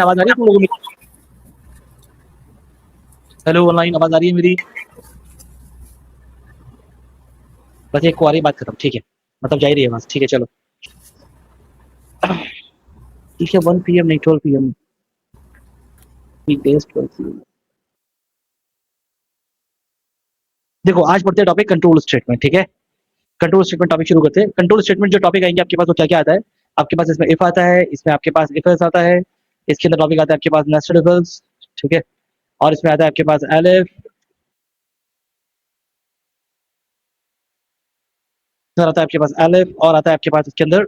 आवाज आ रही है तुम लोगों में? हेलो ऑनलाइन आवाज आ रही है मेरी? बस एक को आ रही है, बात खत्म, ठीक है। मतलब जा ही रही है आवाज, ठीक है चलो। ठीक है, 1 PM नहीं 12 PM। Weekdays 12 PM। देखो आज पढ़ते हैं टॉपिक कंट्रोल स्टेटमेंट, ठीक है। कंट्रोल स्टेटमेंट टॉपिक शुरू करते हैं। कंट्रोल स्टेटमेंट जो टॉपिक आएंगे आपके पास वो क्या क्या आता है? आपके पास इसमें इफ आता है, इसमें आपके पास इफ एल्स आता है, इसके अंदर टॉपिक आता है आपके पास नेस्टेड इफ एल्स, ठीक है। और इसमें आता है आपके पास एलिफ, फिर आता है आपके पास एलिफ, और आता है आपके पास इसके अंदर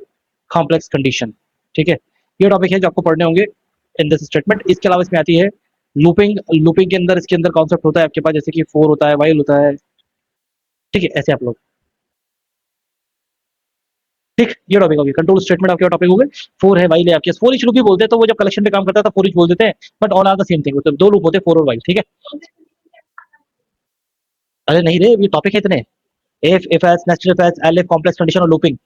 कॉम्प्लेक्स कंडीशन, ठीक है। ये टॉपिक है जो आपको पढ़ने होंगे इन दिस स्टेटमेंट। इसके अलावा इसमें आती है लूपिंग। लूपिंग के अंदर इसके अंदर कॉन्सेप्ट होता है आपके पास, जैसे कि फोर होता है, वाइल होता है, ठीक है। ऐसे आप लोग, ठीक, ये टॉपिक हो गया। कंट्रोल स्टेटमेंट आपके टॉपिक हो गए। फोर है, वाइल है आपके पास। फोर इच लूप भी बोलते हैं, तो वो जब कलेक्शन पे काम करता है तो फोर इच बोल देते हैं। But all are the same thing, मतलब दो लूप होते हैं, फोर और वाइल, ठीक है। अरे नहीं रे, ये टॉपिक है इतने। If else, nested if else, elif, complex condition और looping.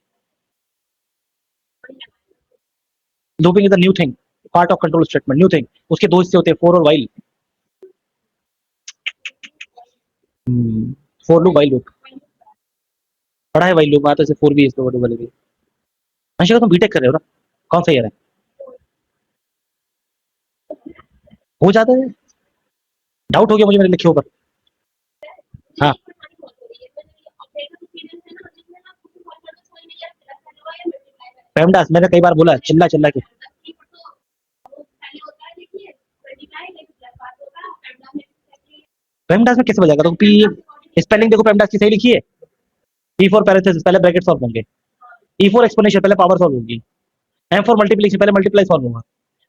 Looping is a new thing, part of control statement, new thing. उसके दो हिस्से होते हैं, फोर और while. For loop, while loop. पढ़ा है वाइल लूप, आता है फोर भी, इस वाले भी। अंशिका तुम बीटेक कर रहे हो ना? कौन सा ईयर है? हो जाता है। डाउट हो गया मुझे मेरे लिखे ऊपर। हाँ, पेमडास मैंने कई बार बोला, चिल्ला चिल्ला के। पेमडास में कैसे बजाएगा? तो पी, स्पेलिंग देखो पेमडास की सही लिखी है। पी फॉर पैरेंथेसिस, पहले ब्रैकेट सॉल्व होंगे। ई फॉर एक्सपोनेंशियल, पहले पावर सॉल्व होगी। एम फॉर मल्टीप्लिकेशन, पहले मल्टीप्लाई सॉल्व होगा।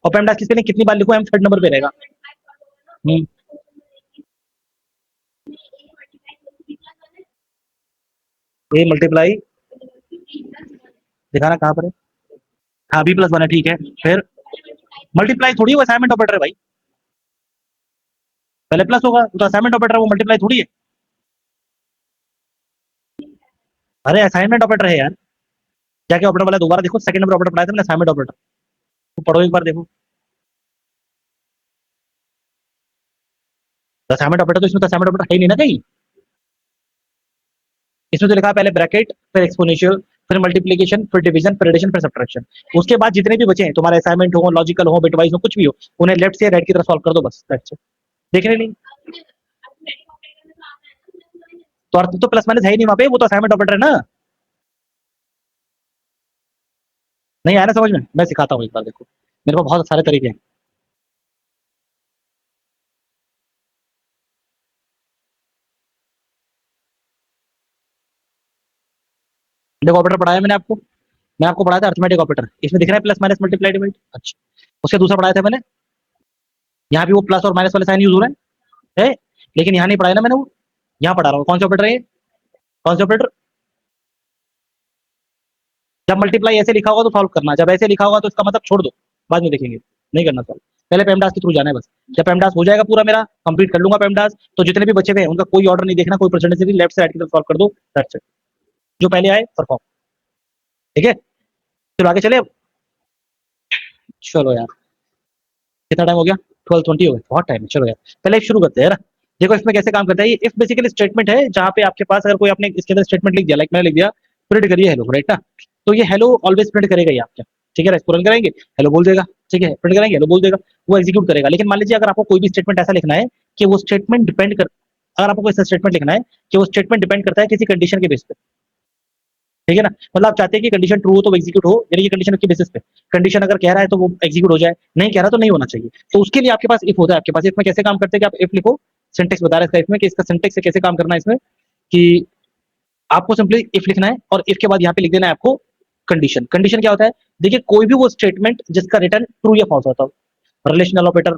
और पेमडास की स्पेलिंग कितनी बार लिखो, एम थर्ड नंबर पे रहेगा। हम्म, ए मल्टीप्लाई, दिखाना कहाँ पर है? हाँ, B+1 है, ठीक है। फिर मल्टीप्लाई थोड़ी, वो असाइनमेंट ऑपरेटर है भाई। पहले प्लस होगा, तो असाइनमेंट ऑपरेटर है, वो मल्टीप्लाई थोड़ी है। अरे असाइनमेंट ऑपरेटर है यार। जाके ऑपरेटर वाला दोबारा देखो, सेकंड नंबर ऑपरेटर पढ़ाया था मैंने, असाइनमेंट ऑपरेटर। तो पढ़ो एक बार देखो। असाइनमेंट ऑपरेटर, तो इसमें तो असाइनमेंट ऑपरेटर है ही नहीं ना कहीं। इसमें तो लिखा है पहले ब्रैकेट, फिर एक्सपोनेंशियल, फिर मल्टीप्लीकेशन, फिर डिवीजन, फिर एडिशन, फिर सब्ट्रैक्शन। उसके बाद जितने भी बचे हैं तुम्हारे, असाइनमेंट हो, लॉजिकल हो, बिटवाइज हो, कुछ भी हो, उन्हें लेफ्ट से राइट की तरफ सॉल्व कर दो, बस दैट्स इट। देख रहे नहीं? तो अर्थ तो प्लस माइनस है ही नहीं वहां पे, वो तो असाइनमेंट ऑपरेटर है ना। नहीं आया ना समझ में? मैं सिखाता हूँ एक बार, देखो मेरे पास बहुत सारे तरीके हैं। देखो ऑपरेटर पढ़ाया मैंने आपको। मैं आपको पढ़ाया था अर्थमेटिक ऑपरेटर, इसमें दिख रहा है प्लस माइनस मल्टीप्लाई डिवाइड, अच्छा। उसके दूसरा पढ़ाया था मैंने, यहाँ भी वो प्लस और माइनस वाले साइन यूज हो रहे हैं, है? लेकिन यहाँ नहीं पढ़ाया ना मैंने वो। यहाँ पढ़ा रहा हूँ। कौन सा ऑपरेटर है ये? कौन सा ऑपरेटर? जब मल्टीप्लाई ऐसे लिखा होगा तो सॉल्व करना, जब ऐसे लिखा होगा तो इसका मतलब छोड़ दो, बाद में देखेंगे, नहीं करना सॉल्व। पहले पेमडास के थ्रू जाना है बस। जब पेमडास हो जाएगा पूरा मेरा, कंप्लीट कर लूंगा पेमडास, तो जितने भी बचे हुए हैं उनका कोई ऑर्डर नहीं देखना, कोई परसेंटेज नहीं, लेफ्ट से राइट की तरफ सॉल्व कर दो, दैट्स इट। जो पहले आए परफॉर्म, ठीक है। चलो आगे चले अब। चलो यार, कितना टाइम हो गया? 12:20 हो गया, बहुत टाइम है। चलो यार, पहले शुरू करते हैं यार। देखो इसमें कैसे काम करता है ये। इफ बेसिकली स्टेटमेंट है जहाँ पे आपके पास अगर कोई आपने इसके अंदर स्टेटमेंट लिख दिया, लाइक मैंने लिख दिया प्रिंट करिए हेलो, राइट ना? तो ये हेलो ऑलवेज प्रिंट करेगा ये आपका, ठीक है। इसको रन करेंगे, हेलो बोल देगा, ठीक है। प्रिंट करेंगे, हेलो बोल देगा, वो एग्जीक्यूट करेगा। लेकिन मान लीजिए अगर आपको कोई भी स्टेटमेंट ऐसा लिखना है कि वो स्टेटमेंट डिपेंड कर, अगर आपको कोई ऐसा स्टेटमेंट लिखना है कि वो स्टेटमेंट डिपेंड करता है किसी कंडीशन के बेस पे, ठीक है ना? मतलब आप चाहते हैं कि कंडीशन ट्रू हो तो वो एग्जीक्यूट हो, यानी कि कंडीशन के बेसिस पे। कंडीशन अगर कह रहा है तो वो एग्जीक्यूट हो जाए, नहीं कह रहा तो नहीं होना चाहिए। तो उसके लिए आपके पास इफ होता है। आपके पास इफ में कैसे काम करते हैं कि आप इफ लिखो, सिंटेक्स बता रहा है इसका इफ में, कि इसका सिंटेक्स से कैसे काम करना है इसमें, कि आपको सिंपली इफ लिखना है और इफ के बाद यहाँ पे लिख देना है आपको कंडीशन। कंडीशन क्या होता है? देखिए कोई भी वो स्टेटमेंट जिसका रिटर्न ट्रू या फॉल्स होता हो, relational operator,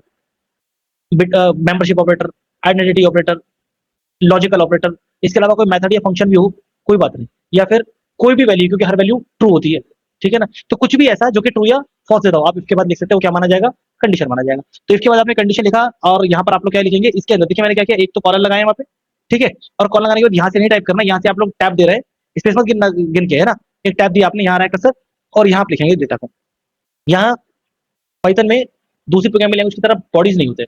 membership operator, identity operator, logical operator, इसके अलावा कोई मेथड या फंक्शन भी हो, कोई बात नहीं, या फिर कोई भी वैल्यू, क्योंकि हर वैल्यू ट्रू होती है, ठीक है ना? तो कुछ भी ऐसा जो कि ट्रू या फॉल्स देता हो, आप इसके बाद लिख सकते हो, क्या माना जाएगा? कंडीशन माना जाएगा। तो इसके बाद आपने कंडीशन लिखा, और यहाँ पर आप लोग क्या लिखेंगे इसके अंदर? देखिए मैंने क्या किया, एक तो कॉलर लगाया वहाँ पे, ठीक है। और कॉलर लगाने के बाद यहाँ से नहीं टाइप करना, यहाँ से आप लोग टैब दे रहे हैं, स्पेस मत गिन के, है ना? एक टैब दिया आपने, यहाँ रहा कर्सर, और यहाँ आप लिखेंगे डेटा को। यहाँ पाइथन में दूसरी प्रोग्रामिंग लैंग्वेज की तरह बॉडीज नहीं होते,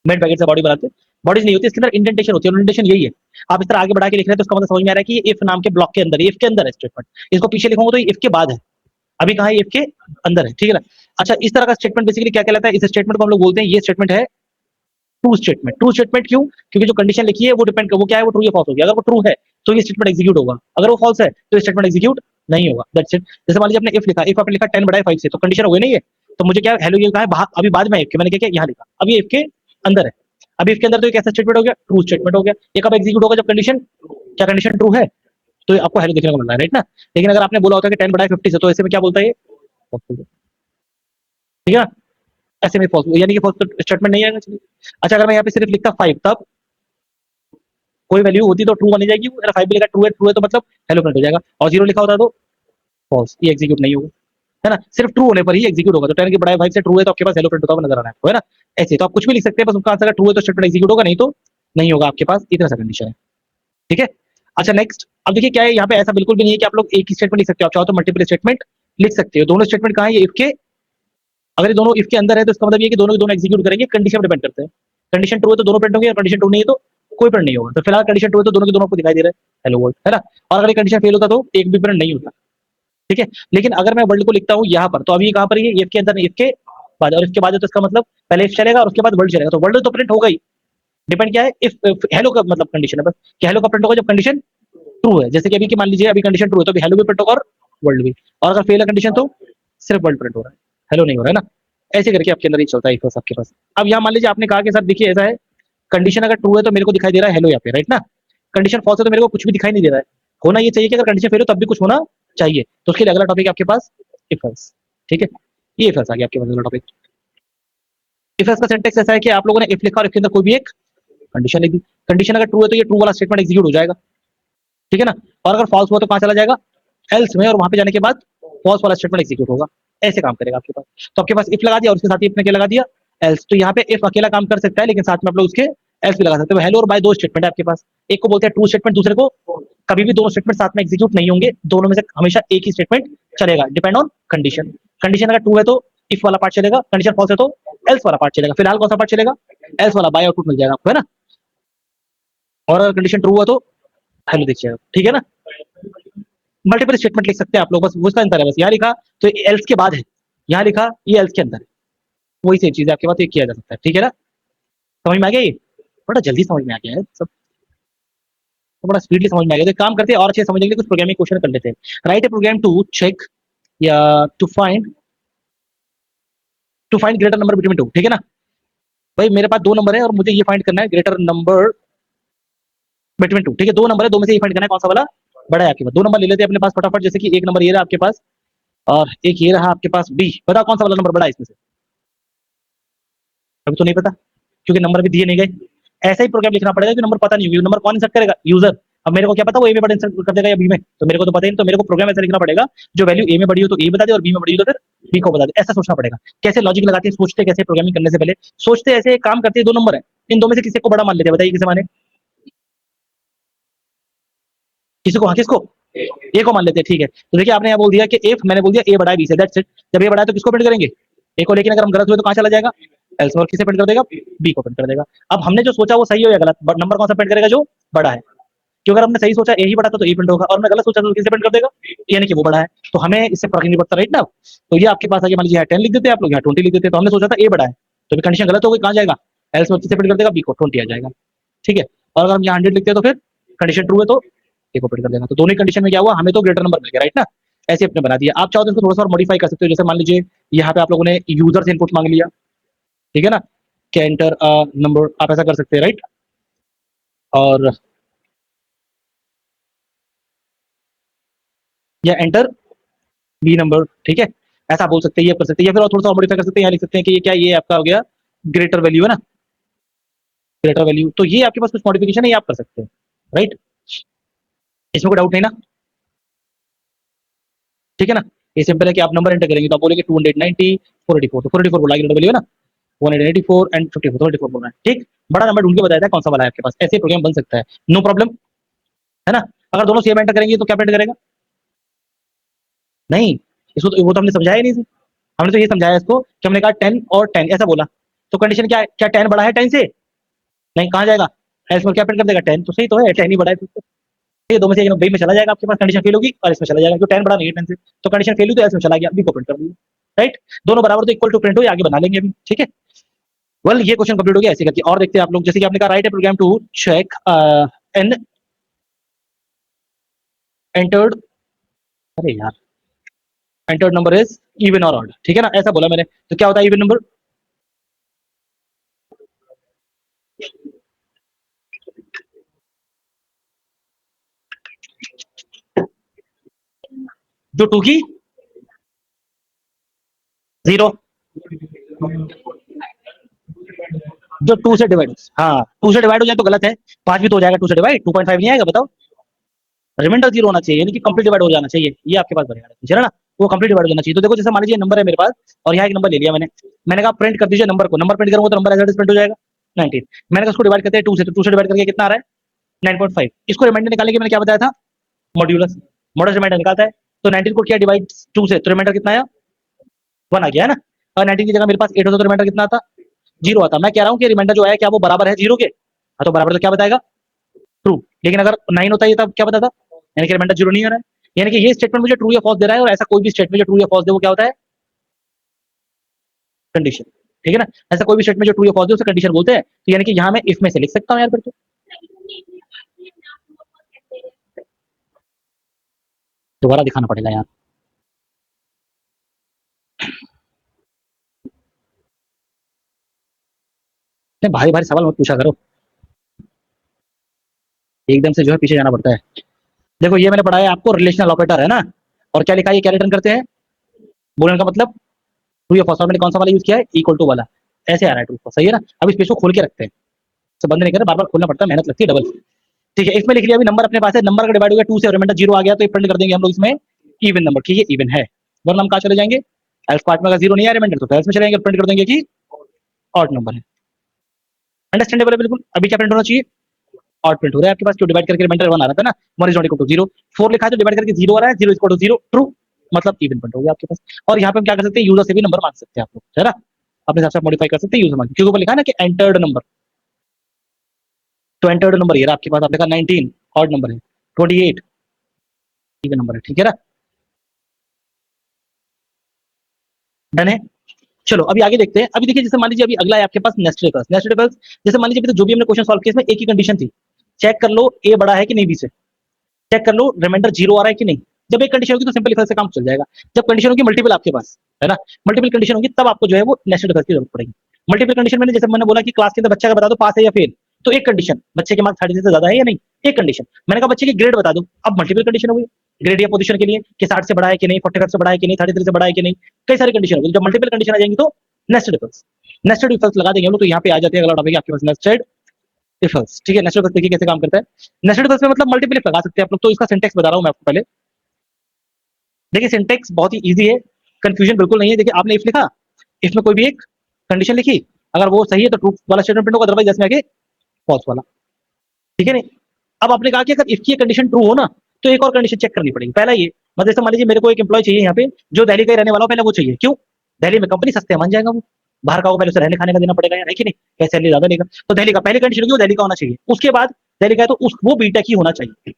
मेन पैकेट से बॉडी बनाते, बॉडीज नहीं होती, इसके अंदर इंडेंटेशन होती है, और इंडेंटेशन यही है। आप इस तरह आगे बढ़ा के लिख रहे हैं तो इसका मतलब समझ में आ रहा है कि इफ नाम के ब्लॉक के अंदर, इफ के अंदर है स्टेटमेंट, इसको पीछे लिखूंगा तो इफ के बाद है, अभी कहा है इफ के अंदर है, ठीक है ना। अच्छा, इस तरह का स्टेटमेंट बेसिकली क्या कहलाता है, इस स्टेटमेंट को हम लोग बोलते हैं, ये स्टेटमेंट है ट्रू स्टेटमेंट। ट्रू स्टेटमेंट क्यों? क्योंकि जो कंडीशन लिखी है वो डिपेंड, वो क्या है, वो ट्रू या फॉल्स होगी। अगर वो ट्रू है तो ये स्टेटमेंट एग्जीक्यूट होगा, अगर वो फॉल्स है तो ये स्टेटमेंट एग्जीक्यूट नहीं होगा, दैट्स इट। जैसे मान लीजिए आपने इफ लिखा, इफ आपने लिखा 10 बड़ा है 5 से, तो कंडीशन हो गई नहीं है, तो मुझे क्या हेलो ये कहा है अभी बाद में इफ के, मैंने क्या किया यहाँ लिखा, अब ये इफ के अंदर है, अभी इफ के अंदर, तो ये कैसा स्टेटमेंट हो गया, ट्रू स्टेटमेंट हो गया। ये कब एग्जीक्यूट होगा, जब कंडीशन, क्या कंडीशन ट्रू है, तो ये आपको हेलो देखने को मिल रहा है, राइट ना। लेकिन अगर आपने बोला होता है कि 10 बड़ा है 50 से, तो ऐसे में क्या बोलता है ये, ठीक है ना, ऐसे में फॉल्स, यानी कि फॉल्स स्टेटमेंट नहीं आएगा। चलिए, अच्छा अगर मैं यहाँ पे सिर्फ लिखता 5, तब कोई वैल्यू होती तो ट्रू बनी जाएगी, अगर 5 भी लिखा ट्रू है तो मतलब हेलो प्रिंट हो जाएगा, और 0 लिखा होता तो फॉल्स, ये एग्जीक्यूट नहीं होगा, है ना। सिर्फ ट्रू होने पर ही एग्जीक्यूट होगा, तो 10 की बड़ा 5 से ट्रू है तो आपके पास हेलो प्रिंट होता हुआ नजर आ रहा है आपको, है ना। ऐसे तो आप कुछ भी लिख सकते हैं, बस उसका आंसर ट्रू है तो स्टेटमेंट एग्जीक्यूट होगा, नहीं तो नहीं होगा आपके पास, इतना सा कंडीशन है, ठीक है। अच्छा नेक्स्ट, अब देखिए क्या है, यहाँ पे ऐसा बिल्कुल भी नहीं है कि आप लोग एक ही स्टेटमेंट लिख सकते हो, आप चाहो तो मल्टीपल स्टेटमेंट लिख सकते हो। दोनों स्टेटमेंट कहाँ है, ये इफ के, अगर ये दोनों इफ के अंदर है तो इसका मतलब ये कि दोनों के दोनों एग्जीक्यूट करेंगे, कंडीशन डिपेंड करते हैं। कंडीशन ट्रू है तो दोनों प्रिंट होंगे, और कंडीशन ट्रू नहीं है तो कोई प्रिंट नहीं होगा। तो फिलहाल कंडीशन ट्रू है तो दोनों के दोनों आपको दिखाई दे रहा है हेलो वर्ल्ड, है ना। और अगर ये कंडीशन फेल होता तो एक भी प्रिंट नहीं होता, ठीक है। लेकिन अगर मैं वर्ल्ड को लिखता हूँ यहाँ पर, तो अभी कहाँ पर, ये इफ के अंदर, इफ के बाद, और इसके बाद है तो इसका मतलब पहले इफ चलेगा और उसके बाद वर्ल्ड चलेगा, तो वर्ल्ड तो प्रिंट होगा ही। डिपेंड क्या है, इफ हेलो का मतलब कंडीशन है बस, कि हेलो का प्रिंट होगा जब कंडीशन ट्रू है। जैसे कि अभी की मान लीजिए अभी कंडीशन ट्रू है तो अभी हेलो भी प्रिंट होगा और वर्ल्ड भी, और अगर फेल है कंडीशन तो सिर्फ वर्ल्ड प्रिंट हो रहा है, हेलो नहीं हो रहा है ना। ऐसे करके आपके अंदर ही चलता है इफ आपके पास। अब यहाँ मान लीजिए आपने कहा कि सर देखिए ऐसा है, कंडीशन अगर ट्रू है तो मेरे को दिखाई दे रहा है हेलो यहाँ पे, राइट ना। कंडीशन फॉल्स है तो मेरे को कुछ भी दिखाई नहीं दे रहा है। होना ये चाहिए कि अगर कंडीशन फेल हो तब भी कुछ होना चाहिए, तो उसके लिए अगला टॉपिक आपके पास इफ एल्स, ठीक है। ये इफ एल्स आ गया आपके पास अगला टॉपिक। इफ एल्स का सिंटेक्स ऐसा है कि आप लोगों ने इफ लिखा और इसके अंदर कोई भी एक कंडीशन लिख दी। कंडीशन अगर ट्रू है तो ये ट्रू वाला स्टेटमेंट एग्जीक्यूट हो जाएगा, ठीक है ना। और अगर फॉल्स हुआ तो कहाँ चला जाएगा, एल्स में, और वहां पे जाने के बाद फॉल्स वाला स्टेटमेंट एग्जीक्यूट होगा। ऐसे काम करेगा आपके पास। तो आपके पास इफ लगा दिया और उसके साथ ही इफ ने क्या लगा दिया, एल्स। तो यहाँ पे इफ अकेला काम कर सकता है, लेकिन साथ में आप लोग उसके एल्स भी लगा सकते हो। हेलो और बाय दो स्टेटमेंट है आपके पास, एक को बोलते हैं ट्रू स्टेटमेंट, दूसरे को कभी भी दोनों स्टेटमेंट साथ में एग्जीक्यूट नहीं होंगे, दोनों में से हमेशा एक ही स्टेटमेंट चलेगा, डिपेंड ऑन कंडीशन। कंडीशन अगर ट्रू है तो इफ वाला पार्ट चलेगा, कंडीशन फॉल्स है तो एल्स वाला पार्ट चलेगा। फिलहाल कौन सा पार्ट चलेगा, एल्स वाला, बाय आउटपुट मिल जाएगा आपको, है ना। और अगर कंडीशन ट्रू हुआ तो हेलो देखिएगा, ठीक है ना। मल्टीपल स्टेटमेंट लिख सकते हैं आप लोग, बस उसका अंतर है, बस यहाँ लिखा तो एल्स के बाद है, यहाँ लिखा ये एल्स के अंदर है, वही सेम चीज है आपके पास, ये किया जा सकता है, ठीक है ना। समझ में आ गया ये, बड़ा जल्दी समझ में आ गया है सब, तो बड़ा स्पीडली समझ में आ गया। तो एक काम करते हैं और अच्छे से समझने के लिए कुछ प्रोग्रामिंग क्वेश्चन कर लेते हैं। Write a program to check या to find greater number between two, ठीक है ना। भाई मेरे पास दो नंबर है और मुझे ये फाइंड करना है ग्रेटर नंबर बिटवीन टू, ठीक है। दो नंबर है, दो में से ये फाइंड करना है कौन सा वाला बड़ा है आपके पास। दो नंबर ले लेते हैं अपने पास फटाफट, जैसे कि एक नंबर ये रहा आपके पास और एक ये रहा आपके पास बी। बताओ कौन सा वाला नंबर बड़ा है इसमें से, अभी तो नहीं पता क्योंकि नंबर भी दिए नहीं गए। ऐसा ही प्रोग्राम लिखना पड़ेगा कि नंबर पता नहीं होगी, नंबर कौन इंसर्ट करेगा, यूजर। अब मेरे को क्या पता वो ए में बड़ा इंसर्ट कर देगा या बी में, तो मेरे को तो पता ही नहीं, तो मेरे को प्रोग्राम ऐसा लिखना पड़ेगा जो वैल्यू ए में बड़ी हो तो ए बता दे और बी में बड़ी हो तो फिर बी को बता दे। ऐसा सोचना पड़ेगा। कैसे लॉजिक लगाते हैं, सोचते कैसे प्रोग्रामिंग करने से पहले, सोचते ऐसे काम करते हैं। दो नंबर है, इन दो में से किसी को बड़ा मान लेते हैं, बताइए किसे माने, किसी को, हाँ किसको, ए को मान लेते हैं, ठीक है। तो देखिए आपने यहाँ बोल दिया कि इफ, मैंने बोल दिया ए बड़ा है बी से, दैट्स इट। जब ए बड़ा है तो किसको प्रिंट करेंगे, ए को। लेकिन अगर हम गलत हुए तो कहाँ चला जाएगा, एल्स, और किसे प्रिंट कर देगा, बी को प्रिंट कर देगा। अब हमने जो सोचा वो सही हो या गलत, नंबर कौन सा प्रिंट करेगा, जो बड़ा है। क्योंकि अगर हमने सही सोचा ए ही बड़ा था तो ए प्रिंट होगा, और मैं गलत सोचा तो किसे प्रिंट कर देगा, यानी कि वो बड़ा है। तो हमें इससे फर्क नहीं पड़ता, राइट ना। तो ये आपके पास आगे मान लीजिए 10 लिख देते हैं आप लोग, यहाँ 20 लिख देते हैं, तो हमने सोचा था ए बड़ा है, तो अभी कंडीशन गलत हो गई, कहाँ जाएगा, एल्स में किसे प्रिंट कर देगा, बी को, 20 आ जाएगा, ठीक है। और अगर हम यहाँ 100 लिखते हैं तो फिर कंडीशन ट्रू है तो ए को प्रिंट कर देगा। तो दोनों कंडीशन में क्या हुआ, हमें तो ग्रेटर नंबर मिल गया, राइट ना। ऐसे अपने बना दिया। आप चाहो तो इसको थोड़ा सा और मॉडिफाई कर सकते हो, जैसे मान लीजिए यहाँ पे आप लोगों ने यूजर से इनपुट मांग लिया, ठीक है ना, क्या एंटर नंबर, आप ऐसा कर सकते हैं, राइट। और या एंटर बी नंबर, ठीक है, ऐसा बोल सकते हैं, ये कर सकते हैं। या फिर और थोड़ा सा मॉडिफाई कर सकते हैं, यहाँ लिख सकते हैं कि ये क्या, ये आपका हो गया ग्रेटर वैल्यू, है ना, ग्रेटर वैल्यू। तो ये आपके पास कुछ मॉडिफिकेशन है, ये आप कर सकते हैं, राइट। इसमें कोई डाउट नहीं ना, ठीक है ना। ये सिंपल है कि आप नंबर एंटर करेंगे तो आप बोलेंगे 290 484, तो 484 बोला ग्रेटर वैल्यू, है ना। 184 एंड 54, 34 बोलना है, ठीक। बड़ा नंबर ढूंढ के बताया था कौन सा वाला है आपके पास, ऐसे प्रोग्राम बन सकता है, नो प्रॉब्लम, है ना। अगर दोनों सेम एंटर करेंगे तो क्या प्रिंट करेगा, नहीं, इसको तो वो तो हमने समझाया नहीं। हमने तो ये समझाया इसको कि हमने कहा 10 और 10 ऐसा बोला, तो कंडीशन क्या है, क्या 10 बड़ा है 10 से? नहीं, कहाँ जाएगा? एल्स में क्या प्रिंट कर देगा? 10 तो सही तो है, 10 ही बड़ा है फिर तो। ये दो में से एक बी में चला जाएगा, आपके पास कंडीशन फेल होगी और इसमें चला जाएगा, क्योंकि 10 बड़ा नहीं है 10 से, तो कंडीशन फेल हुई तो एल्स में चला गया, बी को प्रिंट कर दिया। राइट, दोनों बराबर तो इक्वल टू प्रिंट हो, ये आगे बना लेंगे अभी, ठीक है। वेल ये क्वेश्चन कंप्लीट हो गया ऐसे करके। और देखते हैं आप लोग, जैसे कि आपने कहा write a program to check an entered, अरे यार, एंटर्ड नंबर इज इवन और ऑड, ठीक है ना, ऐसा बोला मैंने। तो क्या होता है इवन नंबर? जो टू की जीरो, जो टू से डिवाइड, हाँ टू से डिवाइड हो जाए तो गलत है, पांच भी तो हो जाएगा टू से डिवाइड, 2.5 नहीं आएगा बताओ। रिमाइंडर जीरो होना चाहिए, यानी कि कंप्लीट डिवाइड हो जाना चाहिए, ये आपके पास बनेगा, ठीक है ना, वो कंप्लीट डिवाइड हो जाना चाहिए। तो देखो जैसे मान लीजिए नंबर है मेरे पास और यहाँ एक नंबर ले लिया मैंने, मैंने कहा प्रिंट कर दीजिए नंबर को, नंबर प्रिंट करूंगा तो number as it is print हो जाएगा 19। मैंने कहा उसको डिवाइड करते हैं टू से, तो टू से डिवाइड करके कितना आ रहा है 9.5। इसको रिमाइंडर निकालने के मैंने क्या बताया था, मॉड्यूलस, मॉडल रिमाइंडर निकालता है। तो 19 को किया डिवाइड टू से, तो रिमाइंडर कितना आया, 1 आ गया है ना। और 19 की जगह मेरे पास 8 होता तो रिमाइंडर कितना आता, जीरो आता। मैं कह रहा हूँ कि रिमाइंडर जो है क्या वो बराबर है जीरो के? हाँ तो बराबर तो क्या बताएगा, ट्रू। लेकिन अगर 9 होता है तब क्या बताता, यानी कि रिमाइंडर जीरो नहीं आ रहा है, यानी कि ये स्टेटमेंट मुझे ट्रू या फॉल्स दे रहा है, और ऐसा कोई भी स्टेटमेंट जो ट्रू या फॉल्स दे वो क्या होता है, कंडीशन, ठीक है ना। ऐसा कोई भी स्टेटमेंट जो ट्रू या फॉल्स दे उसे कंडीशन बोलते हैं। तो यानी कि यहाँ मैं इफ में से लिख सकता हूँ यार, फिर तो दोबारा दिखाना पड़ेगा यार। नहीं भारी भारी सवाल मत पूछा करो, एकदम से जो है पीछे जाना पड़ता है। देखो ये मैंने पढ़ा है आपको, रिलेशनल ऑपरेटर है ना, और क्या लिखा है, ये क्या रिटर्न करते हैं, बोलन का मतलब ट्रू या फॉल्स। और मैंने कौन सा वाला यूज किया है, इक्वल टू वाला, ऐसे आ रहा है ट्रू फॉल्स, सही है ना। अब इस पेज को खोल के रखते हैं, तो बंद नहीं कर रहे, बार बार खोलना पड़ता है, मेहनत लगती है डबल। ठीक है, इसमें लिख लिया अभी नंबर अपने पास है, नंबर का डिवाइड हो गया टू से और रिमाइंडर जीरो आ गया, तो ये प्रिंट कर देंगे हम लोग इसमें इवन नंबर की, ये इवन है। वरना हम कहाँ चले जाएंगे, एल्स पार्ट में अगर जीरो नहीं आया रिमाइंडर तो एल्स में चलेंगे, प्रिंट कर देंगे कि ऑड नंबर है। अंडरस्टैंडेबल है बिल्कुल। अभी क्या प्रिंट होना चाहिए, ऑड प्रिंट हो रहा है आपके पास, क्यों डिवाइड करके रिमाइंडर 1 आ रहा था ना, 1 इज नॉट इक्वल टू 0, 4 लिखा है तो डिवाइड करके 0 आ रहा है, 0 इज इक्वल टू 0, ट्रू, मतलब इवन प्रिंट हो गया आपके पास। और यहाँ पे हम क्या कर सकते हैं, यूजर से भी नंबर मांग सकते हैं आप लोग, है ना, अपने हिसाब से मॉडिफाई कर सकते हैं यूजर मांग, क्योंकि ऊपर लिखा है ना कि एंटर्ड नंबर, तो एंटर्ड नंबर ये रहा आपके पास, आपने कहा 19 ऑड नंबर है, 28 इवन नंबर है, ठीक है ना, डन है। चलो अभी आगे देखते हैं। अभी देखिए जैसे मान लीजिए अभी अगला है आपके पास nested if else, nested if else, जैसे मान लीजिए अभी तो जो भी हमने क्वेश्चन सॉल्व किया इसमें एक ही कंडीशन थी, चेक कर लो ए बड़ा है कि नहीं बी से, चेक कर लो रिमाइंडर जीरो आ रहा है कि नहीं। जब एक कंडीशन होगी तो सिंपल इफ एल्स से काम चल जाएगा। जब कंडीशन होगी मल्टीपल आपके पास, है ना, मल्टीपल कंडीशन होगी तब आपको जो है वो नेस्टेड इफ एल्स की जरूरत पड़ेगी। मल्टीपल कंडीशन में जैसे मैंने बोला कि क्लास के अंदर बच्चा का बता दो पास है या फेल, तो एक कंडीशन, बच्चे के मार्क्स 30 से ज्यादा है या नहीं, एक कंडीशन। मैंने कहा बच्चे की ग्रेड बता दो, अब मल्टीपल कंडीशन हो गई, ग्रेड या पोजीशन के लिए कि 60 से बड़ा है कि नहीं, 45 से बड़ा है कि नहीं, 33 से बड़ा है कि नहीं, कई सारी कंडीशन होगी। जब मल्टीपल कंडीशन आ जाएंगी तो nested if else, nested if else लगा देंगे हम लोग, तो यहाँ पे आ जाती है अगला टॉपिक आपके पास नेस्टेड इफ एल्स, ठीक है। नेस्टेड इफ एल्स देखिए कैसे काम करता है। नेस्टेड इफ एल्स में मतलब मल्टीपल लगा सकते हैं आप लोग, तो इसका सिंटेक्स बता रहा हूँ मैं आपको पहले। देखिए सिंटेक्स बहुत ही इजी है, कंफ्यूजन बिल्कुल नहीं है। देखिए आपने इफ लिखा, इफ में कोई भी एक कंडीशन लिखी, अगर वो सही है तो ट्रू वाला स्टेटमेंट प्रिंट होगा, अदरवाइज जैसे आगे फॉल्स वाला, ठीक है नहीं। अब आपने कहा कि अगर इफ की कंडीशन ट्रू हो ना, तो एक और कंडीशन चेक करनी पड़ेगी। पहला ये, मतलब जैसे मान लीजिए मेरे को एक एम्प्लॉय चाहिए यहाँ पे जो दिल्ली का ही रहने वाला हो, पहले वो चाहिए, क्यों, दिल्ली में कंपनी सस्ते मान जाएगा वो, बाहर का वो पहले उसे रहने खाने का देना पड़ेगा यार, है कि नहीं, कैसे सैलरी ज्यादा लेगा। तो दिल्ली का पहली कंडीशन होगी वो दिल्ली का होना चाहिए, उसके बाद दिल्ली का है तो उस वो बीटेक ही होना चाहिए,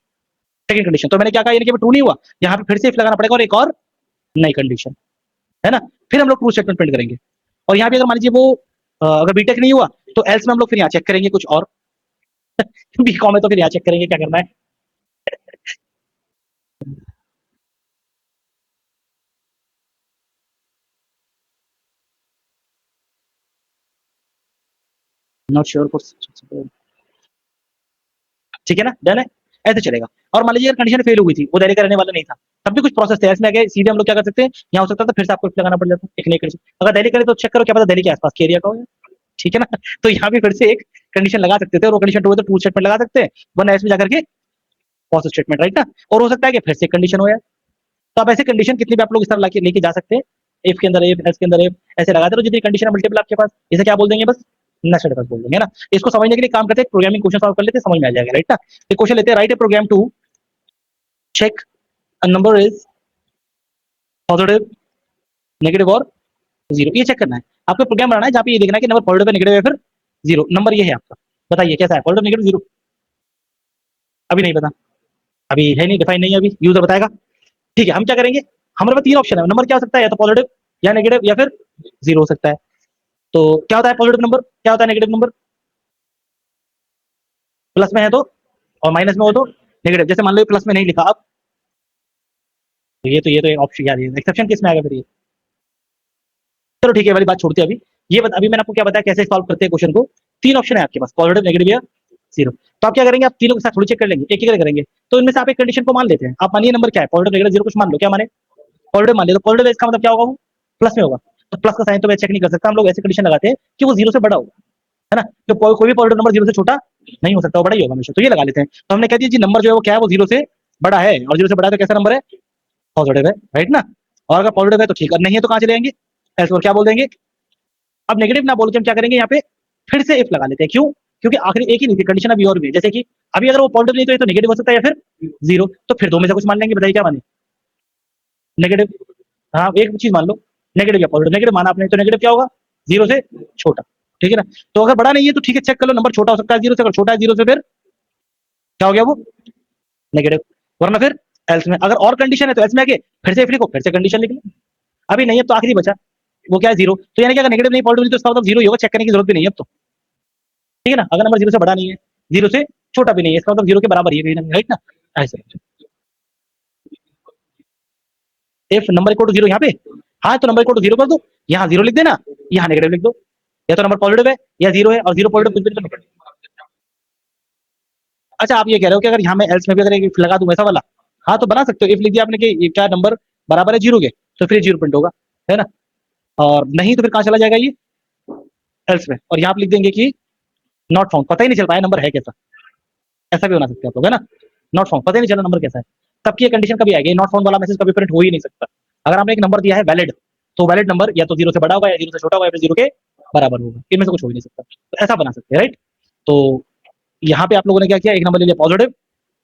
सेकंड कंडीशन। तो मैंने क्या कहा, यानी कि ट्रू नहीं हुआ, यहाँ पे फिर से इफ लगाना पड़ेगा और एक और नई कंडीशन, है ना। फिर हम लोग ट्रू स्टेटमेंट प्रिंट करेंगे। और यहाँ पे अगर मान लीजिए वो अगर बीटेक नहीं हुआ तो एल्स में हम लोग फिर यहाँ चेक करेंगे कुछ और, बीकॉम है तो फिर यहाँ चेक करेंगे क्या करना है। नॉट श्योर, ठीक है ना, डन है, ऐसे चलेगा। और मान लीजिए कंडीशन फेल हो गई थी, वो दिल्ली का रहने वाला नहीं था, तब भी कुछ प्रोसेस थे इसमें आगे, सीधे हम लोग क्या कर सकते हैं, यहाँ हो सकता था फिर से आपको लगाना पड़ जाता एक नई कंडीशन। अगर दिल्ली करे तो चेक करो क्या पता दिल्ली के आसपास के एरिया का हो, ठीक है ना। तो यहाँ भी फिर से एक कंडीशन लगा सकते थे, और वो कंडीशन ट्रू है तो ट्रू स्टेटमेंट लगा सकते हैं, वरना इसमें जाकर के फॉल्स स्टेटमेंट, राइट ना। और हो सकता है कि फिर से कंडीशन हो यार, तो आप ऐसे कंडीशन कितनी भी आप लोग इस तरह लेके जा सकते हैं, इफ के अंदर इफ, एल्स के अंदर इफ, ऐसे लगाते रहो जितनी कंडीशन मल्टीपल आपके पास, इसे क्या बोल देंगे, बस नेस्टेड इफ बोल देंगे ना। इसको समझने के लिए काम करते हैं, प्रोग्रामिंग क्वेश्चन सॉल्व कर लेते हैं, समझ में आ जाएगा, राइट ना। एक क्वेश्चन लेते हैं, write a program to check a number is positive, negative or zero, ये चेक करना है आपको। प्रोग्राम बनाना है जहाँ पे ये देखना है कि नंबर पॉजिटिव है, नेगेटिव है, फिर जीरो। नंबर ये है आपका, बताइए कैसा है, पॉजिटिव, नेगेटिव, जीरो? अभी नहीं पता, अभी है नहीं, डिफाइन नहीं है अभी, यूजर बताएगा। ठीक है, हम क्या करेंगे, हमारे पास तीन ऑप्शन है, नंबर क्या हो सकता है, या तो पॉजिटिव या नेगेटिव या फिर जीरो हो सकता है। तो क्या होता है पॉजिटिव नंबर, क्या होता है नेगेटिव नंबर? प्लस में है तो, और माइनस में हो तो नेगेटिव। जैसे मान लो प्लस में नहीं लिखा अब, तो ये ऑप्शन क्या है, एक्सेप्शन किस में आएगा फिर ये? चलो ठीक है, वाली बात छोड़ते हैं अभी। ये अभी मैंने आपको क्या बताया कैसे सॉल्व करते हैं क्वेश्चन को। तीन ऑप्शन है आपके पास, पॉजिटिव, नेगेटिव या जीरो। तो आप क्या करेंगे, आप तीनों के साथ थोड़ी चेक कर लेंगे, एक एक करेंगे। तो इनमें से आप एक कंडीशन को मान लेते हैं। आप मानिए नंबर क्या है, पॉजिटिव, नेगेटिव, जीरो, कुछ मान लो, क्या माने, पॉजिटिव मान लिया। तो पॉजिटिव इसका मतलब क्या होगा, वो प्लस में होगा। तो प्लस का साइन तो मैं चेक नहीं कर सकता, हम लोग ऐसे कंडीशन लगाते हैं कि वो जीरो से बड़ा होगा, है ना। तो कोई भी पॉजिटिव नंबर जीरो से छोटा नहीं हो सकता, वो बड़ा ही होगा हमेशा। तो ये लगा लेते हैं। तो हमने कह दिया जी नंबर जो है वो क्या है, वो जीरो से बड़ा है, और जीरो से बड़ा है तो कैसा नंबर है, पॉजिटिव है, राइट ना। और अगर पॉजिटिव है तो ठीक है, नहीं है तो कहाँ चले जाएंगे, ऐसे और क्या बोल देंगे। अब नेगेटिव ना बोल के हम क्या करेंगे, यहाँ पे फिर से इफ लगा लेते हैं। क्यों? क्योंकि आखिरी एक ही नहीं थी कंडीशन, अभी और भी है। जैसे कि अभी अगर वो पॉजिटिव नहीं तो ये तो नेगेटिव हो सकता है या फिर जीरो। तो फिर दो में से कुछ मान लेंगे, बताइए क्या माने, नेगेटिव। हाँ, एक चीज मान लो, नेगेटिव या पॉजिटिव। नेगेटिव माना आपने तो नेगेटिव क्या होगा, जीरो से छोटा, ठीक है ना। तो अगर बड़ा नहीं है तो ठीक है, चेक कर लो, नंबर छोटा हो सकता है जीरो से, अगर छोटा है जीरो से फिर क्या हो गया वो, नेगेटिव। वरना फिर एल्स में, अगर और कंडीशन है तो एल्स में आके फिर से इफ लिखो, फिर से कंडीशन लिख लो। अभी नहीं है तो आखिरी बचा, वो क्या है, जीरो। तो यानी कि अगर नेगेटिव नहीं पॉजिटिव नहीं तो इसका मतलब जीरो ही होगा, चेक करने की जरूरत भी नहीं है अब तो, ठीक है ना। अगर नंबर जीरो से बड़ा नहीं है, जीरो से छोटा भी नहीं है, इसका मतलब जीरो के बराबर ही है कहीं ना, राइट ना। ऐसे if number equal to zero यहाँ पे, हाँ तो नंबर इक्वल टू जीरो कर दो, यहाँ जीरो लिख देना, यहाँ नेगेटिव लिख दो। या तो नंबर पॉजिटिव है या जीरो है, और जीरो पॉजिटिव कुछ भी नहीं तो। अच्छा, आप ये कह रहे हो कि अगर यहाँ मैं एल्स में भी अगर एक if लगा दूं वैसा वाला, हाँ तो बना सकते हो। इफ लिख दिया आपने कि ये क्या नंबर बराबर है जीरो के, तो फिर जीरो प्रिंट होगा, है ना। और नहीं तो फिर कहाँ चला जाएगा ये, एल्स में, और यहाँ आप लिख देंगे कि नॉट फाउंड, पता ही नहीं चल पाया नंबर है कैसा। ऐसा भी बना सकते हैं आप लोग, है ना। नॉट फाउंड, पता ही नहीं चला नंबर कैसा है, तब की कंडीशन कभी आएगी, नॉट फाउंड वाला मैसेज कभी प्रिंट हो ही नहीं सकता। अगर आपने एक नंबर दिया है वैलिड, तो वैलिड नंबर या तो जीरो से बड़ा होगा या जीरो से छोटा होगा या फिर जीरो के बराबर होगा, इनमें से कुछ हो ही नहीं सकता। तो ऐसा बना सकते हैं, राइट। तो यहाँ पे आप लोगों ने क्या किया, एक नंबर ले लिया पॉजिटिव,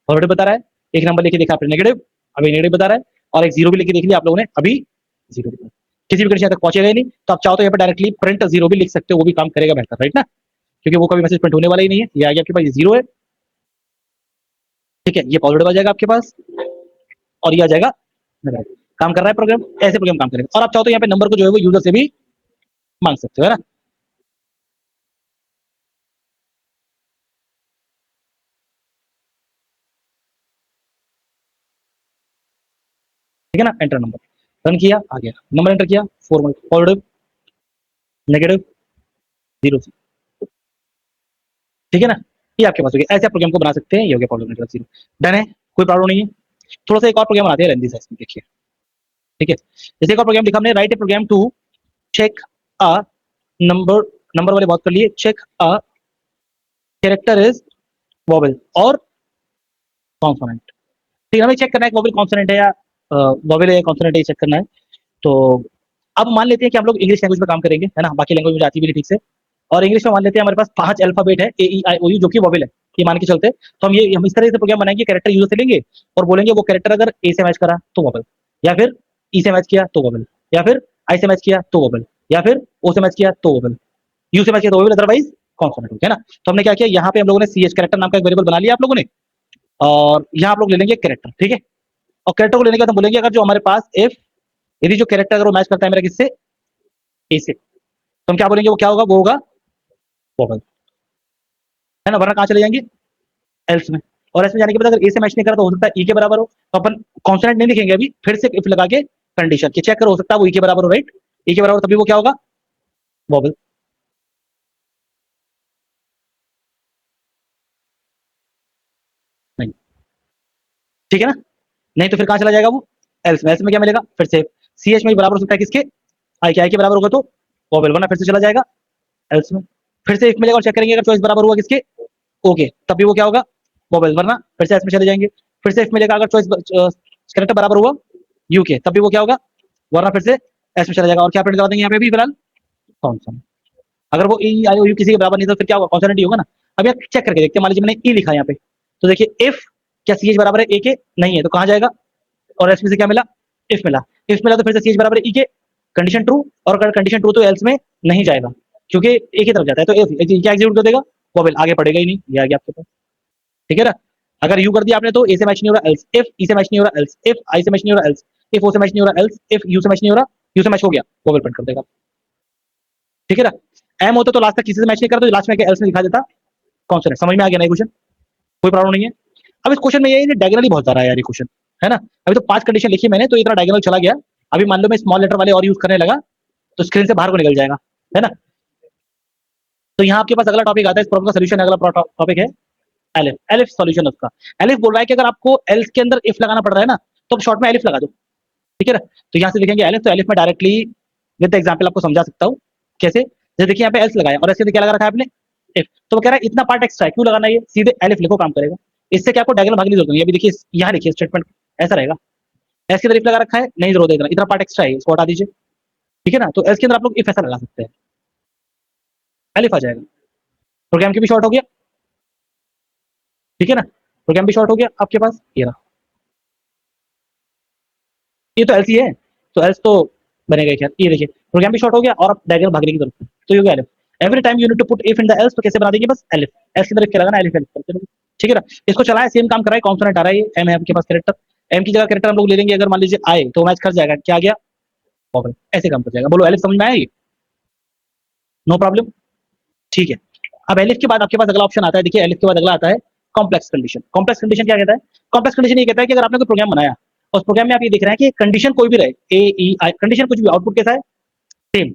पॉजिटिव बता रहा है, एक नंबर लेके देखा आपने नेगेटिव, अभी नेगेटिव बता रहा है, और एक जीरो भी लेके देख लिया आप लोगों ने, अभी जीरो। किसी भी कंडीशन तक पहुंचेगा ही नहीं, तो आप चाहो तो यहाँ पे डायरेक्टली प्रिंट जीरो भी लिख सकते हो, वो भी काम करेगा बेहतर, राइट ना। क्योंकि वो कभी मैसेज प्रिंट होने वाला ही नहीं है, ये आ गया आपके पास, ये जीरो है, ठीक है, ये पॉजिटिव आ जाएगा आपके पास, और ये आ जाएगा नेगेटिव। काम कर रहा है प्रोग्राम, ऐसे प्रोग्राम काम करेगा। और आप चाहो तो यहाँ पे नंबर को जो है वो यूजर से भी मांग सकते हो, है ना। ठीक है ना, एंटर नंबर, रन किया, आ गया नंबर, एंटर किया, फोर पॉजिटिव, नेगेटिव, जीरो, ठीक है ना। ये आपके पास हो गया, ऐसे आप प्रोग्राम को बना सकते हैं। ये हो गया प्रॉब्लम नेटवर्क जीरो, डन है, कोई प्रॉब्लम नहीं है। थोड़ा सा एक और प्रोग्राम बनाते हैं रन दिस साइज में, देखिए, ठीक है। जैसे एक और प्रोग्राम लिखा हमने, write a program to check a number, number वाले बात कर लिए, check a character is vowel और कॉन्सोनेंट। ठीक है, हमें चेक करना है कि वोवेल कॉन्सोनेंट है या वोवेल है या कॉन्सोनेंट है, चेक करना है। तो अब मान लेते हैं कि हम लोग इंग्लिश लैंग्वेज में काम करेंगे, है ना, बाकी लैंग्वेज मुझे आती भी नहीं ठीक से। और इंग्लिश में मान लेते हैं हमारे पास 5 अल्फाबेट है, ए ई आई ओ यू, जो कि वोवेल है, ये मान के चलते हैं। तो हम इस तरह से प्रोग्राम बनाएंगे, कैरेक्टर यूजर से लेंगे और बोलेंगे वो कैरेक्टर अगर ए से मैच करा तो वोवेल, या फिर ई से मैच किया तो वोवेल, या फिर आई से मैच किया तो वोवेल, या फिर ओ से मैच किया तो वोवेल, यू से मैच किया तो वोवेल, अदरवाइज कॉन्सोनेंट, है ना। तो हमने क्या किया, यहाँ पे हम लोगों ने सी एच कैरेक्टर नाम का एक वेरिएबल बना लिया आप लोगों ने, और यहाँ आप लोग ले लेंगे कैरेक्टर, ठीक है। और कैरेक्टर को लेने के बाद हम बोलेंगे अगर जो हमारे पास इफ, यदि जो कैरेक्टर अगर वो मैच करता है मेरा किससे, ए से, तो हम क्या बोलेंगे, वो क्या होगा, वो होगा वोवेल, है ना। वरना कहाँ चले जाएंगे, एल्स में। और एल्स में जाने के बाद अगर ए से मैच नहीं करा तो हो सकता है ई के बराबर हो, तो अपन कॉन्सोनेंट नहीं लिखेंगे अभी, फिर से इफ लगा के कंडीशन कि चेक करो, हो सकता है वो ई के बराबर हो, राइट। ई के बराबर, तभी वो क्या होगा, वोवेल, नहीं, ठीक है ना। नहीं तो फिर कहाँ चला जाएगा वो, एल्स में। एल्स में क्या मिलेगा, फिर से सी एच में बराबर हो सकता है किसके, आई के बराबर होगा तो वोवेल, वरना फिर से चला जाएगा एल्स में। फिर से इफ मिलेगा और चेक करेंगे अगर चॉइस बराबर हुआ किसके, ओके, तब भी वो क्या होगा, वोवेल, वरना फिर से एस में चले जाएंगे। फिर से इफ मिलेगा अगर चॉइस कैरेक्टर बराबर हुआ यू के, तब भी वो क्या होगा, वरना फिर से एस में चला जाएगा। और क्या प्रिंट करा देंगे यहाँ पे भी फिलहाल, कॉन्सोनेंट। अगर वो ई आई ओ यू किसी के बराबर नहीं तो फिर क्या होगा, कॉन्सोनेंट ही होगा ना। अब यार चेक करके देखते हैं, मान लीजिए मैंने ई लिखा है यहाँ पे, तो देखिए इफ, क्या सी एच बराबर है ए के, नहीं है, तो कहाँ जाएगा, और एस में से क्या मिला, इफ मिला, इफ मिला तो फिर से सी एच बराबर है ई के, कंडीशन ट्रू, और अगर कंडीशन ट्रू तो एल्स में नहीं जाएगा, क्योंकि एक ही तरफ जाता है, तो क्या एग्जीक्यूट कर देगा, वोबल, आगे पढ़ेगा ही नहीं, ये आ गया आपके पास। ठीक है ना। अगर यू कर दिया आपने तो ए से मैच नहीं हो रहा, एल्स, इफ ई से मैच नहीं हो रहा, एल्स, इफ आई से मैच नहीं हो रहा, एल्स, इफ ओ से मैच नहीं हो रहा, एल्स, इफ यू से मैच नहीं हो रहा, यू से मैच हो गया, वोबल प्रिंट कर देगा। ठीक है ना। एम होता तो लास्ट तक किसी से मैच नहीं करता, तो लास्ट में एल्स में दिखा देता कॉन्सोनेंट। समझ में आ गया ना ये क्वेश्चन, कोई प्रॉब्लम नहीं है। अब इस क्वेश्चन में ये डायगोनली बहुत सारा है यार ये क्वेश्चन, है ना। अभी तो 5 कंडीशन लिखी मैंने, तो इतना डायगोनल चला गया। अभी मान लो मैं स्मॉल लेटर वाले और यूज करने लगा, तो स्क्रीन से बाहर को निकल जाएगा, है ना। तो यहाँ आपके पास अगला टॉपिक आता है, इस प्रॉब्लम का सॉल्यूशन, अगला टॉपिक है एलिफ। एलिफ सॉल्यूशन उसका। एलिफ बोल रहा है कि अगर आपको एल्स के अंदर इफ लगाना पड़ रहा है ना, तो शॉर्ट में एलिफ लगा दो। ठीक है ना। तो यहाँ से लिखेंगे एलिफ, तो एलिफ में डायरेक्टली विद एग्जाम्पल आपको समझा सकता हूँ कैसे। जैसे देखिए यहाँ पे एल्स लगाया और ऐसे क्या लगा रखा है आपने, इफ। तो वो कह रहा है इतना पार्ट एक्स्ट्रा है, क्यों लगाना है, ये सीधे एलिफ लिखो, काम करेगा। इससे क्या आपको डायगोनल भागने की जरूरत नहीं है। अभी देखिए यहाँ लिखिए स्टेटमेंट ऐसा रहेगा, एस की तरफ इफ लगा रखा है, नहीं जरूरत है इतना, इतना पार्ट एक्स्ट्रा है, इसको हटा दीजिए। ठीक है ना। तो एस के अंदर आप लोग इफ ऐसा लगा सकते हैं, एलिफ आ जाएगा, प्रोग्राम की भी शॉर्ट हो गया। ठीक है ना। प्रोग्राम भी शॉर्ट हो गया आपके पास, ये रहा, ये तो एल्स ही है, तो एल्स तो बनेगा ही। खैर ये देखिए प्रोग्राम भी शॉर्ट हो गया और अब डायगोनल भागने की जरूरत है, तो ये हो गया elif. Every time you need to put if in the else, तो कैसे बना देंगे, बस एलिफ, एल्स की तरफ क्या लगाना, एलिफ एलिफ करते रहो। ठीक है ना। इसको चलाए, सेम काम कर रहा है, कॉन्सोनेंट आ रहा है, ये एम है आपके पास कैरेक्टर, एम की जगह कैरेक्टर हम लोग ले लेंगे, अगर मान लीजिए आए तो मैच कर जाएगा, क्या आ गया, वॉवल, ऐसे काम कर जाएगा। बोलो एलिफ समझ में आया ये, नो प्रॉब्लम। ठीक है। अब एलिफ के बाद आपके पास अगला ऑप्शन आता है, देखिए एलिफ के बाद अगला आता है कॉम्प्लेक्स कंडीशन। कॉम्प्लेक्स कंडीशन क्या कहता है, कॉम्प्लेक्स कंडीशन ये कहता है कि अगर आपने कोई प्रोग्राम बनाया, उस प्रोग्राम में आप ये देख रहे हैं कि कंडीशन कोई भी रहे, ए ई आई, कंडीशन कुछ भी, आउटपुट कैसा है, same,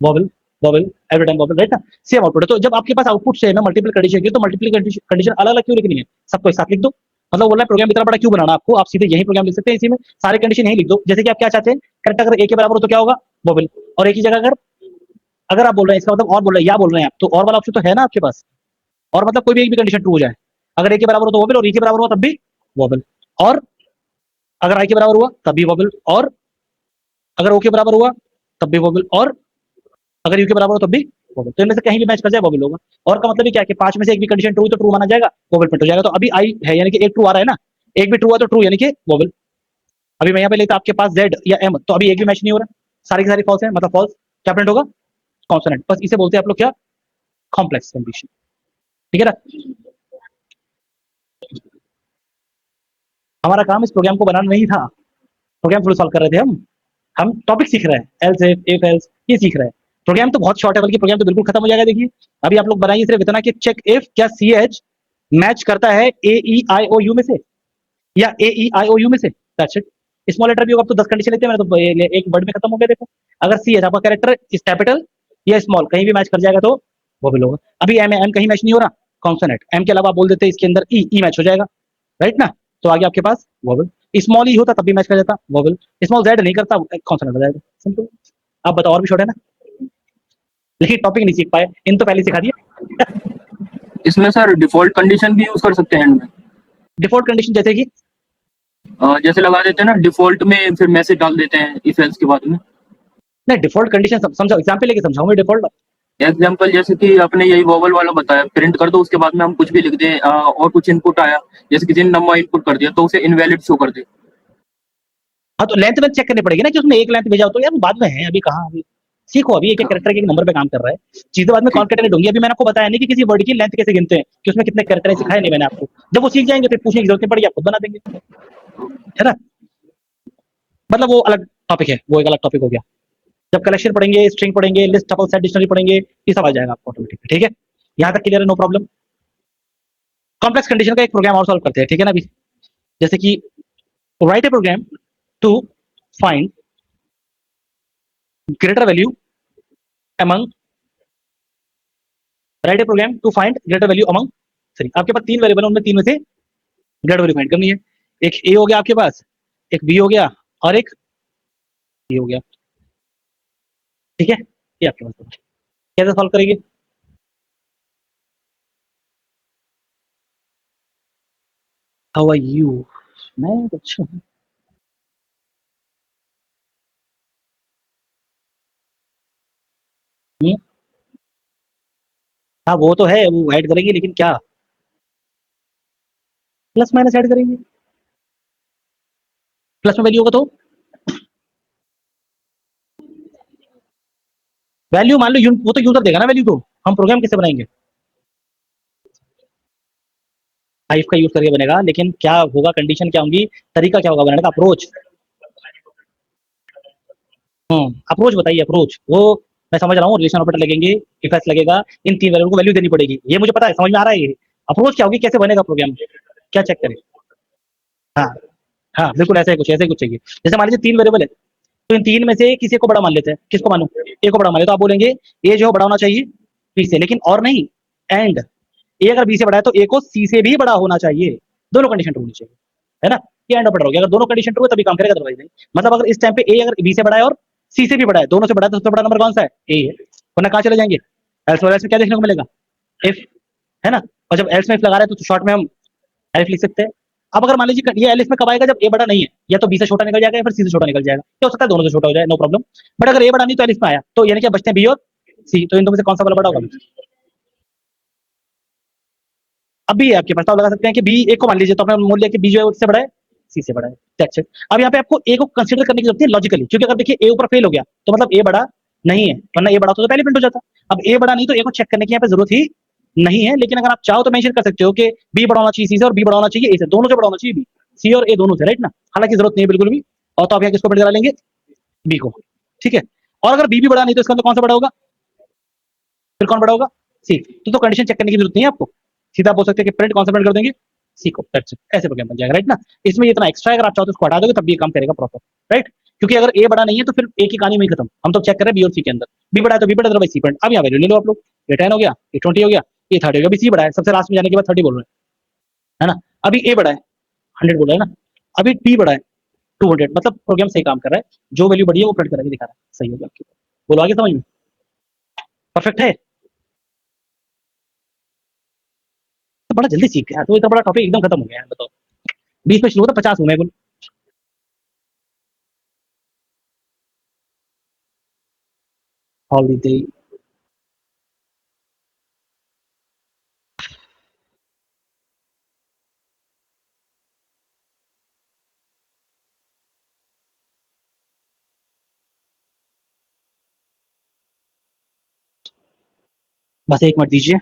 vowel, vowel, every time vowel, right ना, सेम आउटपुट है। तो जब आपके पास आउटपुट सेम है, मल्टीपल कंडीशन की, तो मल्टीपल कंडीशन अलग अलग क्यों लिखनी है, सबको एक साथ लिख दो। मतलब बोल रहा है प्रोग्राम इतना बड़ा क्यों बनाना आपको, आप सीधे यही प्रोग्राम लिख सकते हैं, इसी में सारे कंडीशन यही लिख दो। जैसे कि आप क्या चाहते हैं, करेक्ट अगर ए के बराबर हो तो क्या होगा, वॉवल, और एक ही जगह अगर, अगर आप बोल रहे हैं इसका मतलब और बोल रहे हैं, या बोल रहे हैं आप, तो और वाला ऑप्शन तो है ना आपके पास, और मतलब कोई भी एक भी कंडीशन ट्रू हो जाए, अगर ए के बराबर हो तो वोबल, और ई के बराबर हुआ तब भी वोबल, और अगर आई के बराबर हुआ तब भी वोबल, और अगर ओ के बराबर हुआ तब भी वोबल, और अगर यू के बराबर हो तब भी वोबल। तो इनमें से कहीं भी मैच कर जाए वोबल होगा। और का मतलब ये क्या है कि 5 में से एक भी कंडीशन ट्रू तो ट्रू माना जाएगा, वोबल प्रिंट हो जाएगा। तो अभी आई है यानी कि एक ट्रू आ रहा है ना, एक भी ट्रू है तो ट्रू यानी कि वोबल। अभी मैं यहाँ पे लेता आपके पास जेड या एम, तो अभी एक भी मैच नहीं हो रहा, सारी की सारी फॉल्स है, मतलब फॉल्स, क्या प्रिंट होगा, कॉन्सोनेंट। बस इसे बोलते हैं आप लोग क्या, कॉम्प्लेक्स कंडीशन। ठीक है ना। हमारा काम इस प्रोग्राम को बनाना नहीं था, प्रोग्राम फुल सॉल्व कर रहे थे हम टॉपिक सीख रहे हैं, एल्स इफ एल्स ये सीख रहे हैं। प्रोग्राम तो बहुत शॉर्ट है, बल्कि प्रोग्राम तो बिल्कुल खत्म हो जाएगा। देखिए अभी आप लोग बनाइए सिर्फ इतना कि चेक इफ क्या सी एच मैच करता है ए ई आई ओ यू में से, या ए ई आई ओ यू में से, दैट्स इट। स्मॉल लेटर भी होगा, अब तो 10 कंडीशन लेते हैं, मैंने तो एक वर्ड में खत्म हो गया। देखो अगर सी एच आपका कैरेक्टर इस कैपिटल या स्मॉल कहीं भी मैच कर जाएगा तो वो भी होगा। अभी एम एम कहीं मैच नहीं हो रहा, कॉन्सोनेंट, एम के अलावा आप बोल देते हैं इसके अंदर ई, ई मैच हो जाएगा, राइट ना। तो आगे आपके पास वोवल, स्मॉल ई होता तब भी मैच कर जाता वोवल, स्मॉल जेड नहीं करता, कॉन्सोनेंट हो जाएगा, सिंपल। आप बताओ, और भी छोटा है ना, लेकिन टॉपिक नहीं सीख पाए, इन तो पहले सिखा दिया। इसमें सर डिफॉल्ट कंडीशन भी यूज कर सकते हैं एंड में। डिफॉल्ट कंडीशन जैसे कि, जैसे लगा देते हैं ना डिफॉल्ट में, फिर मैसेज डाल देते हैं इफ एल्स के बाद में। नहीं डिफॉल्ट कंडीशन समझाओ, एग्जाम्पल लेके समझाऊंगा डिफॉल्ट। एग्जाम्पल जैसे कि आपने यही वोवल वाला बताया, प्रिंट कर दो, उसके बाद में हम कुछ भी लिख दें, और कुछ इनपुट आया, जैसे किसी ने नंबर इनपुट कर दिया तो उसे इनवैलिड शो कर दे। हाँ तो लेंथ में चेक करनी पड़ेगी ना कि उसमें एक लेंथ भेजा हो, तो यार बाद में है, अभी कहाँ, अभी सीखो, अभी एक एक कैरेक्टर के एक नंबर पे काम कर रहा है, चीजें बाद में ठीक। कॉन्केटेनेट होंगी। अभी मैंने आपको बताया नहीं कि किसी वर्ड की लेंथ कैसे गिनते हैं, कि उसमें कितने कैरेक्टर है, सिखाया नहीं मैंने आपको। जब वो सीख जाएंगे फिर पूछने की जरूरत नहीं पड़ेगी, आप खुद बना देंगे, है ना। मतलब वो अलग टॉपिक है, वो एक अलग टॉपिक हो गया। जब कलेक्शन पढ़ेंगे, स्ट्रिंग पढ़ेंगे, लिस्ट टपल सेट डिक्शनरी पढ़ेंगे, ये सब आ जाएगा आपको ऑटोमेटिक। ठीक है, यहाँ तक क्लियर है, नो प्रॉब्लम। कॉम्प्लेक्स कंडीशन का एक प्रोग्राम और सॉल्व करते हैं, ठीक है ना। अभी जैसे कि write a program to find greater value among, write a program to find greater value among three. आपके पास 3 वेरिएबल है, उनमें 3 में से ग्रेटर वैल्यू फाइंड करनी है। एक ए हो गया आपके पास, एक बी हो गया, और एक सी हो गया। ठीक है, ये आपके पास कैसे सॉल्व करेंगे। हाउ आर यू, मैं अच्छा हूँ। हाँ वो तो है, वो ऐड करेंगे, लेकिन क्या, प्लस माइनस ऐड करेंगे, प्लस में वैल्यू होगा तो वैल्यू मान लो वो तो यूजर देगा ना वैल्यू, तो हम प्रोग्राम कैसे बनाएंगे? हाइव का यूज करके बनेगा, लेकिन क्या होगा, कंडीशन क्या होंगी, तरीका क्या होगा बनाने का, अप्रोच। अप्रोच बताइए, अप्रोच वो मैं समझ रहा हूँ, रिलेशन ऑपरेटर लगेंगे, इफ एल्स लगेगा, इन तीन वैल्यू को वैल्यू देनी पड़ेगी, ये मुझे पता है, समझ में आ रहा है ये। अप्रोच क्या होगी, कैसे बनेगा प्रोग्राम, क्या चेक करें? हाँ, हाँ बिल्कुल ऐसे ही कुछ चाहिए। जैसे मान लीजिए तीन वेरिएबल है, तो इन तीन में से किसी को बड़ा मान लेते हैं, किसको मानूं, ए को बड़ा मान ले, तो आप बोलेंगे ए जो है बड़ा होना चाहिए बी से, लेकिन और नहीं, एंड ए अगर बी से बड़ा है तो ए को सी से भी बड़ा होना चाहिए, दोनों कंडीशन ट्रू होनी चाहिए, है ना? ये एंड ऑपरेटर हो गया, अगर दोनों कंडीशन ट्रू है तभी काम करेगा, अदरवाइज नहीं। मतलब अगर इस टाइम पे ए अगर बी से बड़ा है और सी से भी बड़ा है, दोनों से बड़ा है, तो सबसे बड़ा नंबर कौन सा है, ए है, वरना कहाँ चले जाएंगे, एल्स और एल्स में क्या देखने को मिलेगा, इफ, है ना? और जब एल्स में इफ लगा रहे हैं तो शॉर्ट में हम एलिफ लिख सकते हैं। अब अगर मान लीजिए ये एलिफ में कब आएगा, जब ए बड़ा नहीं है, या तो बी से छोटा निकल जाएगा या फिर सी से छोटा निकल जाएगा, क्या हो सकता है दोनों से छोटा हो जाए, नो प्रॉब्लम। बट अगर ए बड़ा नहीं तो एलिफ में आया, तो यानी क्या बचते हैं बी और सी, तो इन दोनों में से कौन सा वाला बड़ा होगा? अब भी है आपके पास, तो आप लगा सकते हैं कि बी ए को मान लीजिए, तो आपने मोल लिया कि बी जो है उससे बड़ा है, सी से बड़ा है, दैट्स इट। अब यहाँ पे आपको ए को कंसीडर करने की जरूरत है लॉजिकली, क्योंकि अगर देखिए ए ऊपर फेल हो गया तो मतलब ए बड़ा नहीं है, वरना ए बड़ा तो पहले प्रिंट हो जाता। अब ए बड़ा नहीं, तो ए को चेक करने की यहाँ पे जरूरत ही नहीं है, लेकिन अगर आप चाहो तो मेंशन कर सकते हो कि बी बड़ा होना चाहिए सी से और बी बड़ा होना चाहिए ए से, दोनों से बड़ा होना चाहिए बी, सी और ए दोनों से, राइट ना? हालांकि जरूरत नहीं है बिल्कुल भी। और तो आप यहाँ किसको प्रिंट करा लेंगे, बी को, ठीक है। और अगर बी भी बड़ा नहीं तो इसका मतलब कौन सा बड़ा होगा, फिर कौन बड़ा होगा, सी। तो कंडीशन चेक करने की जरूरत नहीं है आपको, सीधा बोल सकते हैं कि प्रिंट कौन सा प्रिंट कर देंगे, सी को, दैट्स इट, ऐसे प्रोग्राम बन जाएगा, राइट ना? इसमें इतना एक्स्ट्रा अगर आप चाहो तो उसको हटा दोगे तब भी ये काम करेगा प्रॉपर, राइट? क्योंकि अगर ए बड़ा नहीं है तो फिर ए की कहानी वहीं खत्म, हम तो चेक कर रहे हैं बी और सी के अंदर, बी बड़ा है तो बी बड़ा, अदरवाइज सी प्रिंट। अब यहाँ वैल्यू ले लो आप लोग, ये 10 हो गया, ये 20 हो गया, ये 30 हो गया, अभी सी बड़ा है, सबसे लास्ट में जाने के बाद 30 बोल रहे हैं, है ना? अभी ए बड़ा है, 100 बोल रहा है ना, अभी टी बड़ा है, 200, मतलब प्रोग्राम सही काम कर रहा है, जो वैल्यू बढ़ी है वो प्रिंट करके दिखा रहा है, सही हो गया आपके, बोलो आगे समझ में, परफेक्ट है। तो बड़ा जल्दी सीख गया, तो इतना बड़ा टॉपिक एकदम खत्म हो गया है, बताओ। 20 में शुरू होता, 50 हुए कुल। हॉलीडे, बस एक मिनट दीजिए,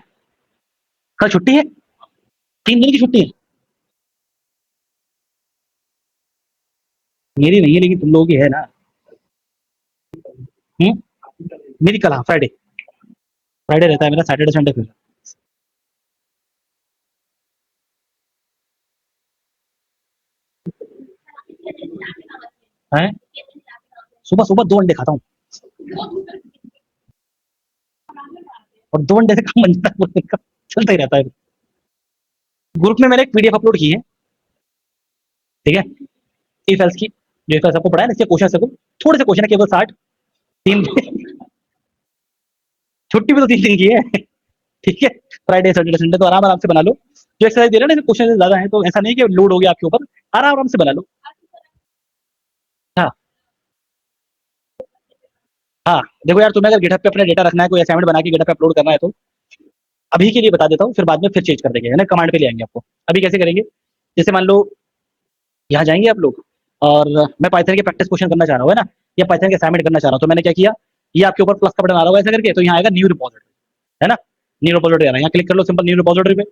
कल छुट्टी है, 3 दिन की छुट्टी है, मेरी नहीं है लेकिन तुम लोगों की है ना। हम्म, मेरी कल, हाँ फ्राइडे, फ्राइडे रहता है मेरा, सैटरडे संडे फिर है। सुबह सुबह 2 अंडे खाता हूँ, और 2 अंडे से काम बन जाता है पूरे दिन का, चलता ही रहता है। ग्रुप में मैंने एक पीडीएफ अपलोड की है, ठीक है, इफ एल्स की, जो इफ एल्स आपको पढ़ा है ना, इसके क्वेश्चन से थोड़े से क्वेश्चन है, केवल 60, 3 छुट्टी भी तो 3 दिन की है, ठीक है, फ्राइडे सैटरडे संडे तो आराम आराम से बना लो, जो एक्सरसाइज दे रहे हैं ना, क्वेश्चन ज्यादा है तो ऐसा नहीं कि लोड हो गया आपके ऊपर, आराम आराम से बना लो। हाँ, हाँ देखो यार, तुम्हें अगर गिटहब पे अपना डेटा रखना है, कोई असाइनमेंट बना के गिटहब पे अपलोड करना है, तो अभी के लिए बता देता हूँ, फिर बाद में फिर चेंज कर देंगे, है ना, कमांड पे ले आएंगे आपको। अभी कैसे करेंगे, जैसे मान लो यहाँ जाएंगे आप लोग, और मैं पाइथन के प्रैक्टिस क्वेश्चन करना चाह रहा हूँ, है ना, या पाइथन के असाइनमेंट करना चाह रहा हूँ, तो मैंने क्या किया, ये आपके ऊपर प्लस का बटन आ रहा होगा ऐसा करके, तो यहाँ आएगा न्यू रिपोजिटरी, है ना, न्यू रिपोजिटरी आ रहा है, यहाँ क्लिक कर लो सिंपल, न्यू रिपोजिटरी पे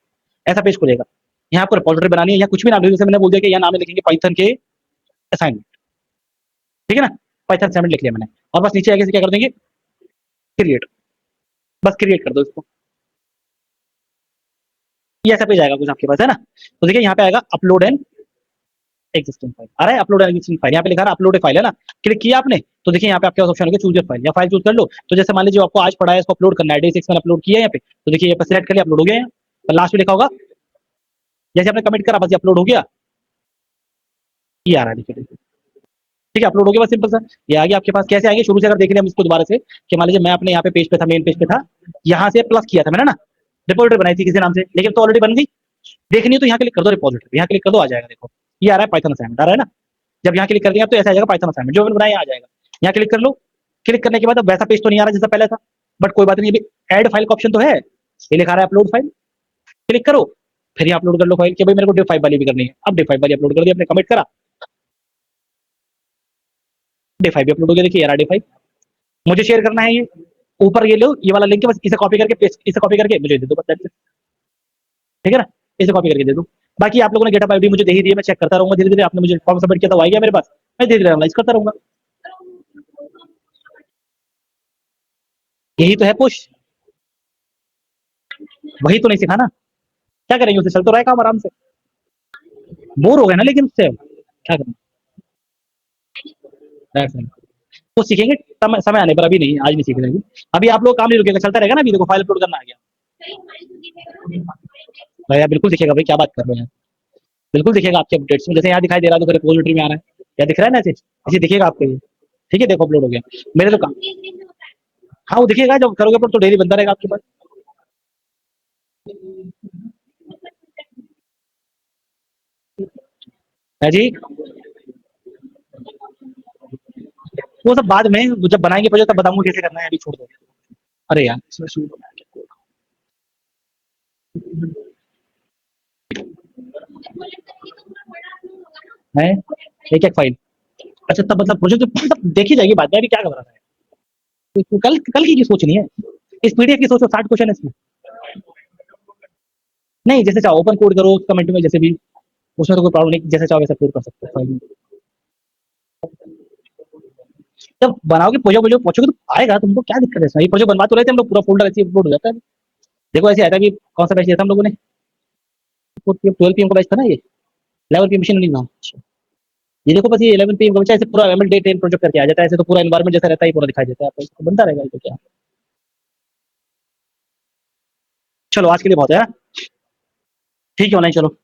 ऐसा पेज खुलेगा। यहाँ आपको रिपोजिटरी बनानी है, यहाँ कुछ भी नाम लिखो, जैसे मैंने बोल दिया कि यहाँ नाम में लिखेंगे पाइथन के असाइनमेंट, ठीक है ना, पाइथन असाइनमेंट लिख लिया मैंने, और बस नीचे आगे से क्या कर देंगे, क्रिएट, बस क्रिएट कर दो इसको, ये ऐसा पेज आएगा कुछ आपके पास, है ना? तो देखिए यहाँ पे आएगा अपलोड एंड एग्जिस्टिंग फाइल, आ रहा है अपलोड एंड एग्जिस्टिंग फाइल, यहाँ पे लिखा रहा है अपलोड ए फाइल, है ना? क्लिक किया आपने, तो देखिए यहाँ पे आपके पास ऑप्शन होगा चूज योर फाइल, या फाइल चूज कर लो, तो जैसे मान लीजिए आपको आज पढ़ा है, इसको अपलोड करना है, डे 6 में अपलोड किया है यहाँ पे, तो देखिए ये सिलेक्ट कर लिया, अपलोड हो गया है, और लास्ट में लिखा होगा, जैसे आपने कमेंट करा बस ये अपलोड हो गया, ये आ रहा है, देखिए देखिए, ठीक है, अपलोड हो गया, बस सिंपल सा ये आ गया आपके पास। कैसे आएंगे, शुरू से अगर देख लिया हम इसको दोबारा से, कि मान लीजिए मैं अपने यहाँ पे पेज पे था, मेन पेज पे था, यहाँ से प्लस किया था मैंने ना, रिपोर्टर बनाई थी किसी नाम से, लेकिन तो ऑलरेडी बन गई, देखनी है तो यहाँ क्लिक कर दो, रिपोजिटरी यहाँ क्लिक कर दो, आ जाएगा, देखो ये आ रहा है पाइथन असाइनमेंट, आ रहा है ना? जब यहाँ क्लिक कर दिया तो ऐसा आ जाएगा पाइथन असाइनमेंट, जो मैंने बनाया आ जाएगा, यहाँ क्लिक कर लो, क्लिक करने के बाद अब वैसा पेज तो नहीं आ रहा जैसा पहले था, बट कोई बात नहीं, ये भी ऐड फाइल का ऑप्शन तो है, ये लिखा रहा है अपलोड फाइल, क्लिक करो, फिर यहाँ अपलोड कर लो फाइल, कि भाई मेरे को डिव 5 वाली भी करनी है, अब डिव 5 वाली अपलोड कर दी, अपने कमिट करा, डिव 5 भी अपलोड हो गया, देखिए यार डिव 5, मुझे शेयर करना है ये, ऊपर ये लो, ये वाला लिंक है, बस इसे कॉपी करके पेस्ट, इसे कॉपी करके मुझे दे दो, बस that's it। ठीक है ना, इसे कॉपी करके दे दो। बाकी आप लोगों ने गेटअप आईडी मुझे दे ही दी है, मैं चेक करता रहूंगा धीरे धीरे। आपने मुझे फॉर्म सबमिट किया था, वो आ गया मेरे पास, मैं धीरे धीरे एनालाइज करता रहूंगा। यही तो है पुश, वही तो नहीं सिखाना, क्या करेंगे उसे, चल तो रहा है काम आराम से। बोर हो गए ना लेकिन उससे, क्या करना। That's it। वो सीखेंगे समय आने पर, अभी नहीं, आज नहीं सीख रहे। अभी आप लोग काम नहीं रुकेगा, चलता रहेगा ना। अभी देखो फाइल अपलोड करना आ गया भैया, बिल्कुल दिखेगा भाई, क्या बात कर रहे हैं। बिल्कुल दिखेगा आपके अपडेट्स में, जैसे यहाँ दिखाई दे रहा है तो फिर रिपोजिटरी में आ रहा है, या दिख रहा है ना ऐसे, ऐसे दिखेगा आपको ये। ठीक है, देखो अपलोड हो गया मेरे तो काम। हाँ वो दिखेगा, जब करोगे अपलोड तो डेली बनता रहेगा आपके पास। है जी, वो सब बाद में जब बनाएंगे प्रोजेक्ट तब बताऊंगा कैसे करना है, अभी छोड़ दो। अरे यार इसमें शुरू है एक एक फाइल। अच्छा तब मतलब प्रोजेक्ट मतलब देखी जाएगी बाद में, अभी क्या घबरा रहा है। तो कल कल की सोचनी है, इस पीडीएफ की सोचो, 60 क्वेश्चन है इसमें। नहीं जैसे चाहो ओपन कोड करो कमेंट में, जैसे भी, उसमें तो कोई प्रॉब्लम नहीं, जैसे चाहो वैसे कोड कर सकते हो फाइल में। जब बनाओगे प्रोजेक्ट प्रोजेक्ट पहुंचोगे तो आएगा, तुमको क्या दिक्कत है इसमें। ये प्रोजेक्ट बनवा तो रहे थे हम लोग, पूरा फोल्डर ऐसे अपलोड हो जाता है। देखो ऐसे आता है कि कौन सा बैच लिया था हम लोगों ने, 12 PM का बैच था ना ये, 11 PM मशीन लर्निंग था। ये देखो बस ये 11 PM का बच्चा ऐसे पूरा एमएल डे 10 प्रोजेक्ट करके आ जाता है, ऐसे तो पूरा एनवायरमेंट जैसा रहता है, पूरा दिखाई देता है आपको, इसको बनता रहेगा ये तो क्या। चलो आज के लिए बहुत है, हाँ? ठीक है, नहीं चलो।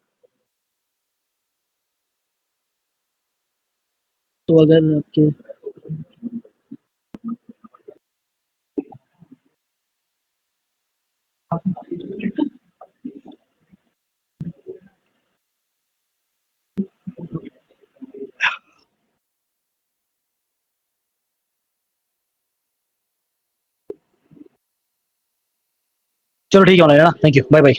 तो अगर आपके, चलो ठीक है ना, थैंक यू, बाय बाय।